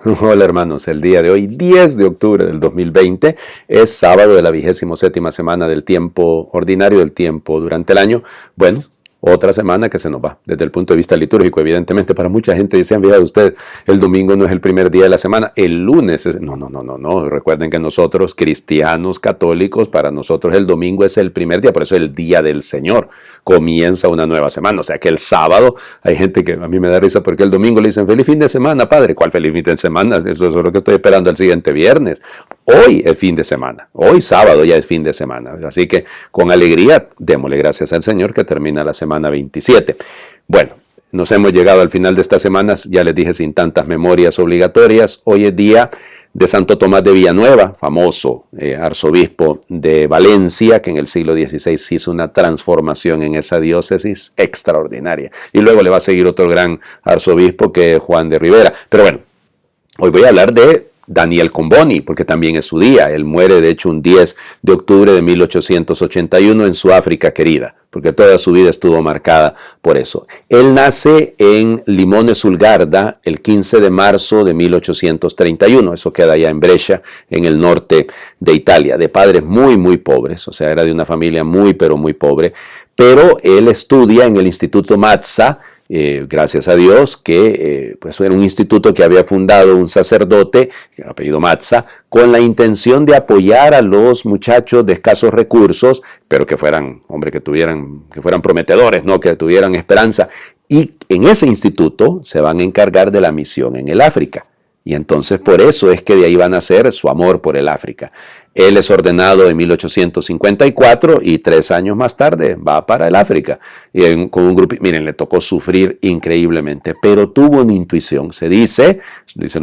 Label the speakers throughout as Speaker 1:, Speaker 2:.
Speaker 1: Hola hermanos, el día de hoy, 10 de octubre del 2020, es sábado de la 27ª semana del tiempo ordinario, del tiempo durante el año. Bueno, otra semana que se nos va, desde el punto de vista litúrgico, evidentemente para mucha gente dicen, fíjate usted, el domingo no es el primer día de la semana, el lunes es... No, recuerden que nosotros, cristianos, católicos, para nosotros el domingo es el primer día, por eso es el día del Señor, comienza una nueva semana, o sea que el sábado, hay gente que a mí me da risa porque el domingo le dicen, feliz fin de semana, padre, ¿cuál feliz fin de semana? Eso es lo que estoy esperando el siguiente viernes. Hoy es fin de semana, hoy sábado ya es fin de semana, así que con alegría démosle gracias al Señor que termina la semana 27. Bueno, nos hemos llegado al final de estas semanas, ya les dije sin tantas memorias obligatorias. Hoy es día de Santo Tomás de Villanueva, famoso arzobispo de Valencia, que en el siglo XVI hizo una transformación en esa diócesis extraordinaria. Y luego le va a seguir otro gran arzobispo que es Juan de Ribera. Pero bueno, hoy voy a hablar de Daniel Comboni, porque también es su día. Él muere, de hecho, un 10 de octubre de 1881 en su África querida, porque toda su vida estuvo marcada por eso. Él nace en Limone sul Garda el 15 de marzo de 1831. Eso queda allá en Brescia, en el norte de Italia, de padres muy, muy pobres. O sea, era de una familia muy, pero muy pobre. Pero él estudia en el Instituto Mazza, gracias a Dios, que pues era un instituto que había fundado un sacerdote, apellido Mazza, con la intención de apoyar a los muchachos de escasos recursos, pero que fueran, hombre, que fueran prometedores, ¿no? Que tuvieran esperanza. Y en ese instituto se van a encargar de la misión en el África. Y entonces por eso es que de ahí va a nacer su amor por el África. Él es ordenado en 1854 y 3 años más tarde va para el África. Con un grupo, miren, le tocó sufrir increíblemente, pero tuvo una intuición. Dicen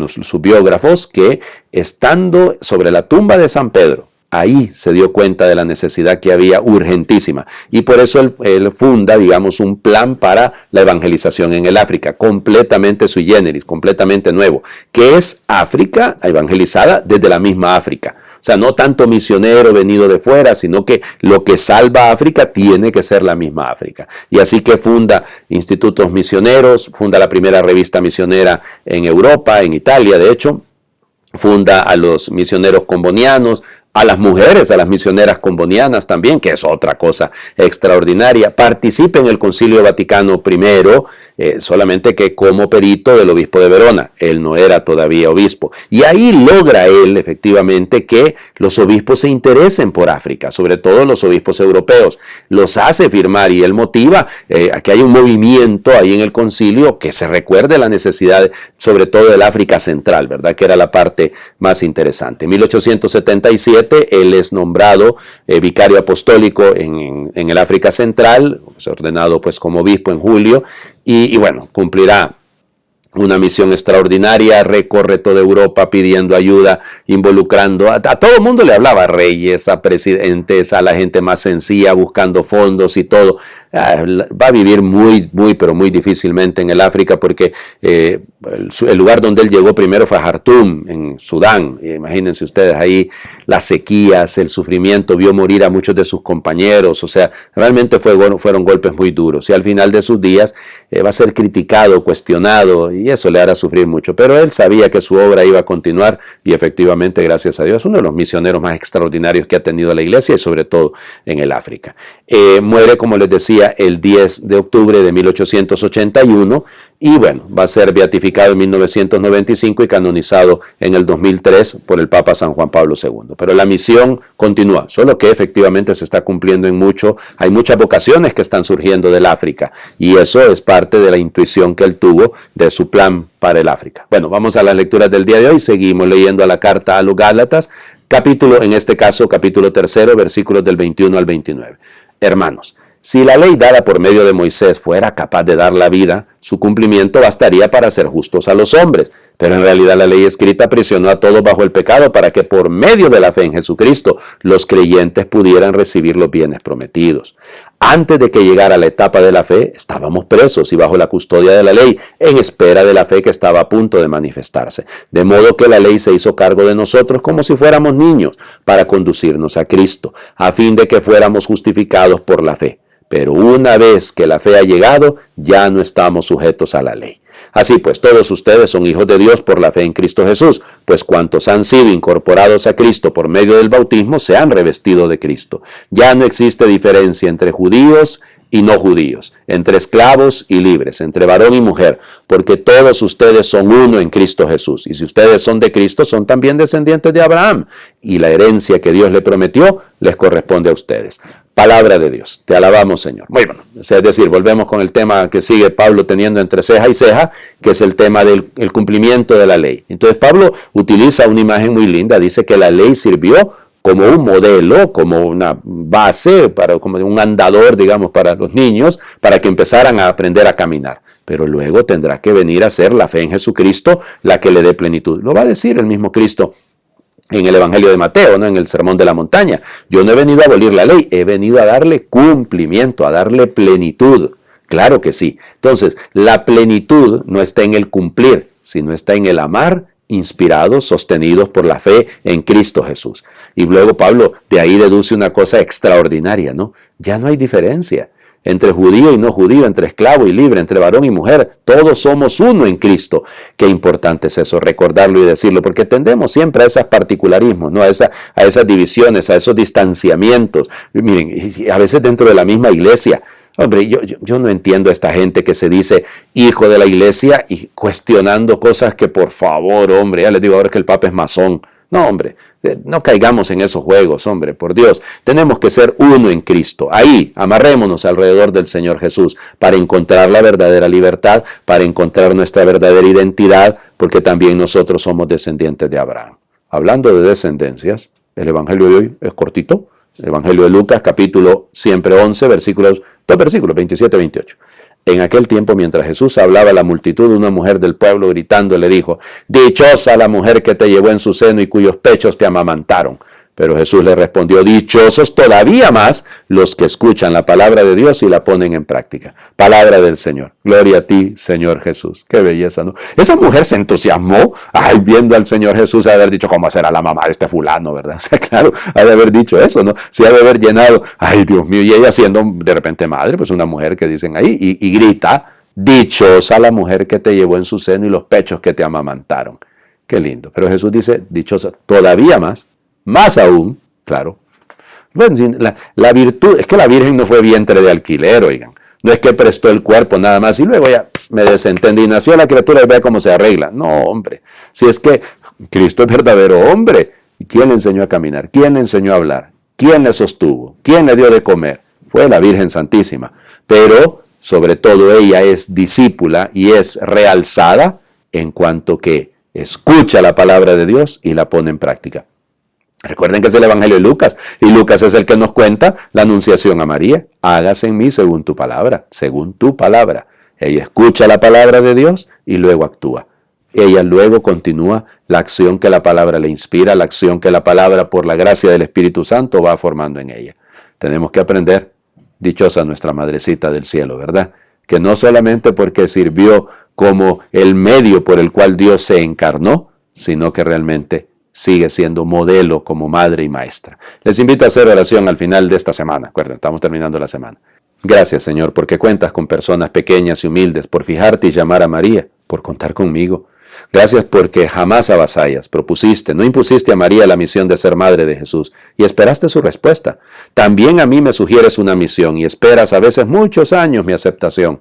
Speaker 1: sus biógrafos, que estando sobre la tumba de San Pedro, ahí se dio cuenta de la necesidad que había urgentísima. Y por eso él funda, digamos, un plan para la evangelización en el África, completamente sui generis, completamente nuevo, que es África evangelizada desde la misma África. O sea, no tanto misionero venido de fuera, sino que lo que salva a África tiene que ser la misma África. Y así que funda institutos misioneros, funda la primera revista misionera en Europa, en Italia, de hecho, funda a los misioneros combonianos, a las mujeres, a las misioneras combonianas también, que es otra cosa extraordinaria. Participa en el Concilio Vaticano I, solamente que como perito del obispo de Verona. Él no era todavía obispo. Y ahí logra él, efectivamente, que los obispos se interesen por África, sobre todo los obispos europeos. Los hace firmar y él motiva a que hay un movimiento ahí en el concilio que se recuerde la necesidad, sobre todo del África Central, ¿verdad? Que era la parte más interesante. En 1877, él es nombrado vicario apostólico en el África Central, ordenado pues como obispo en julio, y bueno, cumplirá una misión extraordinaria, recorre toda Europa pidiendo ayuda, involucrando a todo el mundo, le hablaba, a reyes, a presidentes, a la gente más sencilla, buscando fondos y todo. Va a vivir muy, pero muy difícilmente en el África, porque el lugar donde él llegó primero fue a Jartum, en Sudán. Imagínense ustedes ahí las sequías, el sufrimiento, vio morir a muchos de sus compañeros. O sea, realmente fueron golpes muy duros. Y al final de sus días va a ser criticado, cuestionado, y eso le hará sufrir mucho. Pero él sabía que su obra iba a continuar, y efectivamente, gracias a Dios, uno de los misioneros más extraordinarios que ha tenido la iglesia, y sobre todo en el África. Muere, como les decía, el 10 de octubre de 1881, y bueno, va a ser beatificado en 1995 y canonizado en el 2003 por el Papa San Juan Pablo II. Pero la misión continúa, solo que efectivamente se está cumpliendo hay muchas vocaciones que están surgiendo del África, y eso es parte de la intuición que él tuvo de su plan para el África. Bueno, vamos a las lecturas del día de hoy. Seguimos leyendo a la carta a los Gálatas, en este caso capítulo 3, versículos del 21 al 29. Hermanos, si la ley dada por medio de Moisés fuera capaz de dar la vida, su cumplimiento bastaría para hacer justos a los hombres. Pero en realidad la ley escrita aprisionó a todos bajo el pecado para que por medio de la fe en Jesucristo los creyentes pudieran recibir los bienes prometidos. Antes de que llegara la etapa de la fe, estábamos presos y bajo la custodia de la ley, en espera de la fe que estaba a punto de manifestarse. De modo que la ley se hizo cargo de nosotros como si fuéramos niños, para conducirnos a Cristo, a fin de que fuéramos justificados por la fe. Pero una vez que la fe ha llegado, ya no estamos sujetos a la ley. Así pues, todos ustedes son hijos de Dios por la fe en Cristo Jesús, pues cuantos han sido incorporados a Cristo por medio del bautismo se han revestido de Cristo. Ya no existe diferencia entre judíos y no judíos, entre esclavos y libres, entre varón y mujer, porque todos ustedes son uno en Cristo Jesús. Y si ustedes son de Cristo, son también descendientes de Abraham, y la herencia que Dios le prometió les corresponde a ustedes. Palabra de Dios. Te alabamos, Señor. Muy bueno. Es decir, volvemos con el tema que sigue Pablo teniendo entre ceja y ceja, que es el tema del cumplimiento de la ley. Entonces Pablo utiliza una imagen muy linda. Dice que la ley sirvió como un modelo, como una base, como un andador, digamos, para los niños, para que empezaran a aprender a caminar. Pero luego tendrá que venir a ser la fe en Jesucristo la que le dé plenitud. Lo va a decir el mismo Cristo en el Evangelio de Mateo, ¿no? En el Sermón de la Montaña. Yo no he venido a abolir la ley, he venido a darle cumplimiento, a darle plenitud. Claro que sí. Entonces, la plenitud no está en el cumplir, sino está en el amar, inspirados, sostenidos por la fe en Cristo Jesús. Y luego Pablo de ahí deduce una cosa extraordinaria, ¿no? Ya no hay diferencia entre judío y no judío, entre esclavo y libre, entre varón y mujer. Todos somos uno en Cristo. Qué importante es eso, recordarlo y decirlo, porque tendemos siempre a esos particularismos, ¿no? a esas divisiones, a esos distanciamientos. Miren, a veces dentro de la misma iglesia. Hombre, yo no entiendo a esta gente que se dice hijo de la iglesia y cuestionando cosas que, por favor, hombre, ya les digo ahora que el Papa es masón. No, hombre, no caigamos en esos juegos, hombre, por Dios. Tenemos que ser uno en Cristo. Ahí, amarrémonos alrededor del Señor Jesús para encontrar la verdadera libertad, para encontrar nuestra verdadera identidad, porque también nosotros somos descendientes de Abraham. Hablando de descendencias, el Evangelio de hoy es cortito. El Evangelio de Lucas, capítulo siempre 11, versículos 27 y 28. En aquel tiempo, mientras Jesús hablaba a la multitud, una mujer del pueblo gritando le dijo: dichosa la mujer que te llevó en su seno y cuyos pechos te amamantaron. Pero Jesús le respondió: dichosos todavía más los que escuchan la palabra de Dios y la ponen en práctica. Palabra del Señor. Gloria a ti, Señor Jesús. Qué belleza, ¿no? Esa mujer se entusiasmó, viendo al Señor Jesús, de haber dicho: ¿cómo será la mamá de este fulano, verdad? O sea, claro, ha de haber dicho eso, ¿no? Sí, ha de haber llenado, ay, Dios mío, y ella siendo de repente madre, pues una mujer que dicen ahí, y grita: dichosa la mujer que te llevó en su seno y los pechos que te amamantaron. Qué lindo. Pero Jesús dice: dichosa todavía más aún, claro. Bueno, la virtud, es que la Virgen no fue vientre de alquiler, oigan. No es que prestó el cuerpo nada más y luego ya me desentendí, nació la criatura y vea cómo se arregla. No, hombre. Si es que Cristo es verdadero hombre. ¿Y quién le enseñó a caminar? ¿Quién le enseñó a hablar? ¿Quién le sostuvo? ¿Quién le dio de comer? Fue la Virgen Santísima. Pero, sobre todo, ella es discípula y es realzada en cuanto que escucha la palabra de Dios y la pone en práctica. Recuerden que es el Evangelio de Lucas, y Lucas es el que nos cuenta la anunciación a María. Hágase en mí según tu palabra, según tu palabra. Ella escucha la palabra de Dios y luego actúa. Ella luego continúa la acción que la palabra le inspira, la acción que la palabra, por la gracia del Espíritu Santo, va formando en ella. Tenemos que aprender, dichosa nuestra madrecita del cielo, ¿verdad? Que no solamente porque sirvió como el medio por el cual Dios se encarnó, sino que realmente sigue siendo modelo como madre y maestra. Les invito a hacer oración al final de esta semana. Recuerden, estamos terminando la semana. Gracias, Señor, porque cuentas con personas pequeñas y humildes, por fijarte y llamar a María, por contar conmigo. Gracias porque jamás avasallas, propusiste, no impusiste a María la misión de ser madre de Jesús y esperaste su respuesta. También a mí me sugieres una misión y esperas a veces muchos años mi aceptación.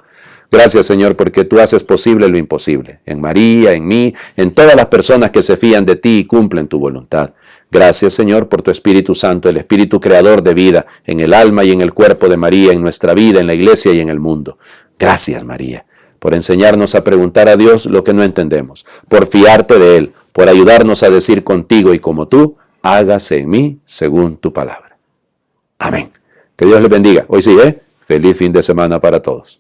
Speaker 1: Gracias, Señor, porque tú haces posible lo imposible, en María, en mí, en todas las personas que se fían de ti y cumplen tu voluntad. Gracias, Señor, por tu Espíritu Santo, el Espíritu creador de vida, en el alma y en el cuerpo de María, en nuestra vida, en la iglesia y en el mundo. Gracias, María, por enseñarnos a preguntar a Dios lo que no entendemos, por fiarte de Él, por ayudarnos a decir contigo y como tú: hágase en mí según tu palabra. Amén. Que Dios les bendiga. Hoy sí, feliz fin de semana para todos.